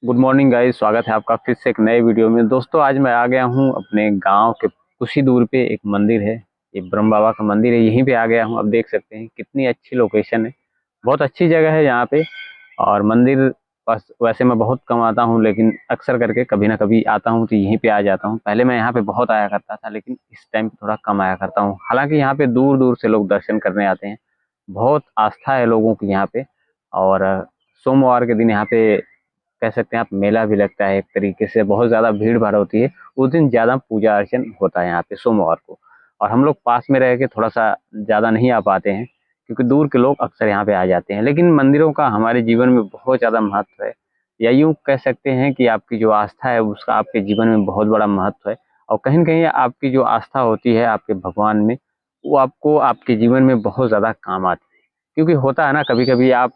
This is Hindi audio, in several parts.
गुड मॉर्निंग गाइस, स्वागत है आपका फिर से एक नए वीडियो में। दोस्तों आज मैं आ गया हूँ अपने गांव के कुछ ही दूर पे एक मंदिर है। ये ब्रह्म बाबा का मंदिर है, यहीं पे आ गया हूँ। अब देख सकते हैं कितनी अच्छी लोकेशन है, बहुत अच्छी जगह है यहाँ पे। और मंदिर बस वैसे मैं बहुत कम आता हूँ, लेकिन अक्सर करके कभी ना कभी आता हूँ तो यहीं पे आ जाता हूँ। पहले मैं यहाँ पे बहुत आया करता था, लेकिन इस टाइम पे थोड़ा कम आया करता हूँ। हालांकि यहाँ पे दूर दूर से लोग दर्शन करने आते हैं, बहुत आस्था है लोगों की यहाँ पे। और सोमवार के दिन यहाँ पे कह सकते हैं आप मेला भी लगता है, एक तरीके से बहुत ज़्यादा भीड़ भाड़ होती है। उस दिन ज़्यादा पूजा अर्चन होता है यहाँ पे सोमवार को। और हम लोग पास में रह के थोड़ा सा ज़्यादा नहीं आ पाते हैं, क्योंकि दूर के लोग अक्सर यहाँ पे आ जाते हैं। लेकिन मंदिरों का हमारे जीवन में बहुत ज़्यादा महत्व है, या यूँ कह सकते हैं कि आपकी जो आस्था है उसका आपके जीवन में बहुत बड़ा महत्व है। और कहीं न कहीं आपकी जो आस्था होती है आपके भगवान में, वो आपको आपके जीवन में बहुत ज़्यादा काम आती है। क्योंकि होता है ना, कभी-कभी आप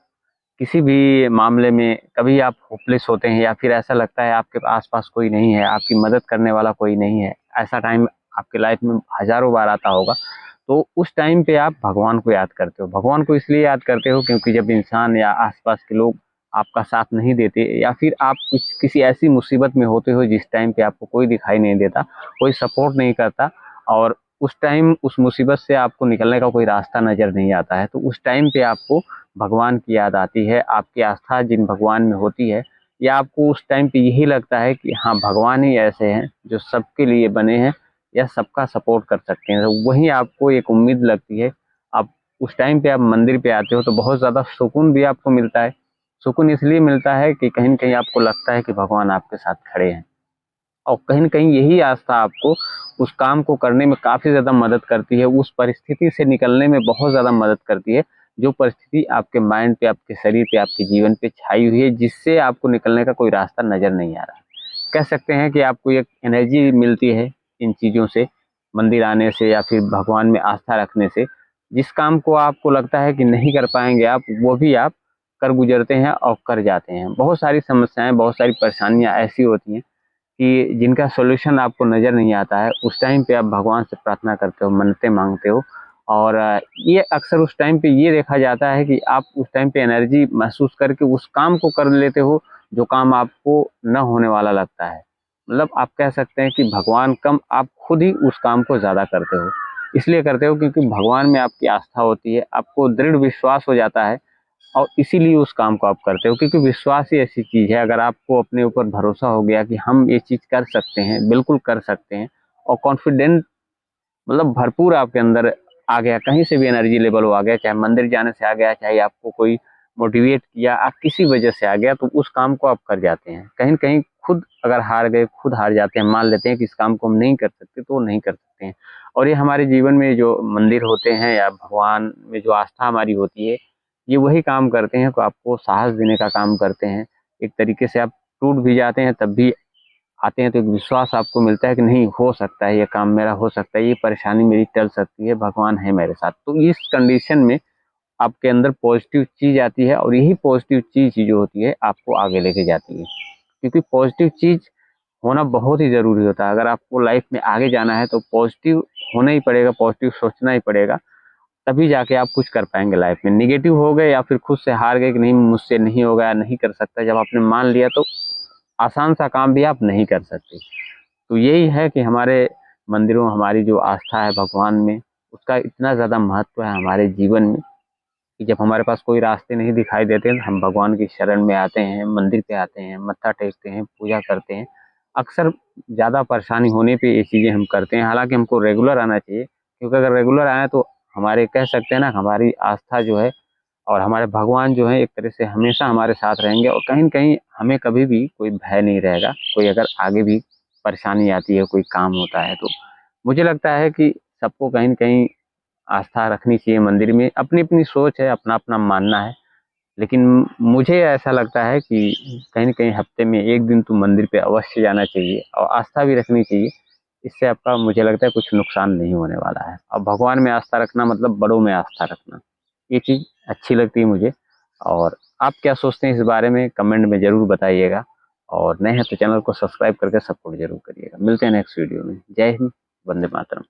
किसी भी मामले में कभी आप होपलेस होते हैं, या फिर ऐसा लगता है आपके आस-पास कोई नहीं है, आपकी मदद करने वाला कोई नहीं है। ऐसा टाइम आपके लाइफ में हज़ारों बार आता होगा। तो उस टाइम पे आप भगवान को याद करते हो। भगवान को इसलिए याद करते हो क्योंकि जब इंसान या आस-पास के लोग आपका साथ नहीं देते, या फिर आप कुछ किसी ऐसी मुसीबत में होते हो जिस टाइम पे आपको कोई दिखाई नहीं देता, कोई सपोर्ट नहीं करता, और उस टाइम उस मुसीबत से आपको निकलने का कोई रास्ता नज़र नहीं आता है, तो उस टाइम पे आपको भगवान की याद आती है। आपकी आस्था जिन भगवान में होती है, या आपको उस टाइम पे यही लगता है कि हाँ, भगवान ही ऐसे हैं जो सबके लिए बने हैं, या सबका सपोर्ट कर सकते हैं। तो वहीं आपको एक उम्मीद लगती है। आप उस टाइम पे आप मंदिर पे आते हो तो बहुत ज़्यादा सुकून भी आपको मिलता है। सुकून इसलिए मिलता है कि कहीं न कहीं आपको लगता है कि भगवान आपके साथ खड़े हैं। और कहीं न कहीं यही आस्था आपको उस काम को करने में काफ़ी ज़्यादा मदद करती है, उस परिस्थिति से निकलने में बहुत ज़्यादा मदद करती है, जो परिस्थिति आपके माइंड पे, आपके शरीर पे, आपके जीवन पे छाई हुई है, जिससे आपको निकलने का कोई रास्ता नज़र नहीं आ रहा है। कह सकते हैं कि आपको एक एनर्जी मिलती है इन चीज़ों से, मंदिर आने से या फिर भगवान में आस्था रखने से। जिस काम को आपको लगता है कि नहीं कर पाएँगे आप, वो भी आप कर गुज़रते हैं और कर जाते हैं। बहुत सारी समस्याएँ, बहुत सारी परेशानियाँ ऐसी होती हैं कि जिनका सॉल्यूशन आपको नज़र नहीं आता है, उस टाइम पे आप भगवान से प्रार्थना करते हो, मन्नतें माँगते हो। और ये अक्सर उस टाइम पे ये देखा जाता है कि आप उस टाइम पे एनर्जी महसूस करके उस काम को कर लेते हो, जो काम आपको न होने वाला लगता है। मतलब आप कह सकते हैं कि भगवान कम, आप खुद ही उस काम को ज़्यादा करते हो। इसलिए करते हो क्योंकि भगवान में आपकी आस्था होती है, आपको दृढ़ विश्वास हो जाता है, और इसीलिए उस काम को आप करते हो। क्योंकि विश्वास ही ऐसी चीज़ है, अगर आपको अपने ऊपर भरोसा हो गया कि हम ये चीज़ कर सकते हैं, बिल्कुल कर सकते हैं, और कॉन्फिडेंट मतलब भरपूर आपके अंदर आ गया, कहीं से भी एनर्जी लेवल वो आ गया, चाहे मंदिर जाने से आ गया, चाहे आपको कोई मोटिवेट किया, आप किसी वजह से आ गया, तो उस काम को आप कर जाते हैं। कहीं न कहीं खुद अगर हार गए, खुद हार जाते हैं, मान लेते हैं कि इस काम को हम नहीं कर सकते, तो वो नहीं कर सकते हैं। और ये हमारे जीवन में जो मंदिर होते हैं या भगवान में जो आस्था हमारी होती है, ये वही काम करते हैं, तो आपको साहस देने का काम करते हैं। एक तरीके से आप टूट भी जाते हैं, तब भी आते हैं तो एक विश्वास आपको मिलता है कि नहीं, हो सकता है, ये काम मेरा हो सकता है, ये परेशानी मेरी टल सकती है, भगवान है मेरे साथ। तो इस कंडीशन में आपके अंदर पॉजिटिव चीज़ आती है, और यही पॉजिटिव चीज़ जो होती है आपको आगे लेके जाती है। क्योंकि पॉजिटिव चीज़ होना बहुत ही ज़रूरी होता है। अगर आपको लाइफ में आगे जाना है तो पॉजिटिव होना ही पड़ेगा, पॉजिटिव सोचना ही पड़ेगा, तभी जाके आप कुछ कर पाएँगे लाइफ में। नेगेटिव हो गए या फिर खुद से हार गए कि नहीं, मुझसे नहीं होगा, नहीं कर सकता, जब आपने मान लिया तो आसान सा काम भी आप नहीं कर सकते। तो यही है कि हमारे मंदिरों, हमारी जो आस्था है भगवान में, उसका इतना ज़्यादा महत्व है हमारे जीवन में, कि जब हमारे पास कोई रास्ते नहीं दिखाई देते हैं, हम भगवान की शरण में आते हैं, मंदिर पे आते हैं, मत्था टेकते हैं, पूजा करते हैं। अक्सर ज़्यादा परेशानी होने पे ये चीज़ें हम करते हैं, हालाँकि हमको रेगुलर आना चाहिए, क्योंकि अगर रेगुलर आएँ तो हमारे कह सकते हैं ना, हमारी आस्था जो है और हमारे भगवान जो हैं एक तरह से हमेशा हमारे साथ रहेंगे, और कहीं न कहीं हमें कभी भी कोई भय नहीं रहेगा। कोई अगर आगे भी परेशानी आती है, कोई काम होता है, तो मुझे लगता है कि सबको कहीं न कहीं आस्था रखनी चाहिए मंदिर में। अपनी-अपनी सोच है, अपना-अपना मानना है। लेकिन मुझे ऐसा लगता है कि कहीं न कहीं हफ्ते में 1 दिन तो मंदिर पे अवश्य जाना चाहिए, और आस्था भी रखनी चाहिए। इससे आपका मुझे लगता है कुछ नुकसान नहीं होने वाला है। और भगवान में आस्था रखना मतलब बड़ों में आस्था रखना। ये चीज़ अच्छी लगती है मुझे। और आप क्या सोचते हैं इस बारे में, कमेंट में ज़रूर बताइएगा। और नए हैं तो चैनल को सब्सक्राइब करके सपोर्ट ज़रूर करिएगा। मिलते हैं नेक्स्ट वीडियो में। जय हिंद, वंदे मातरम।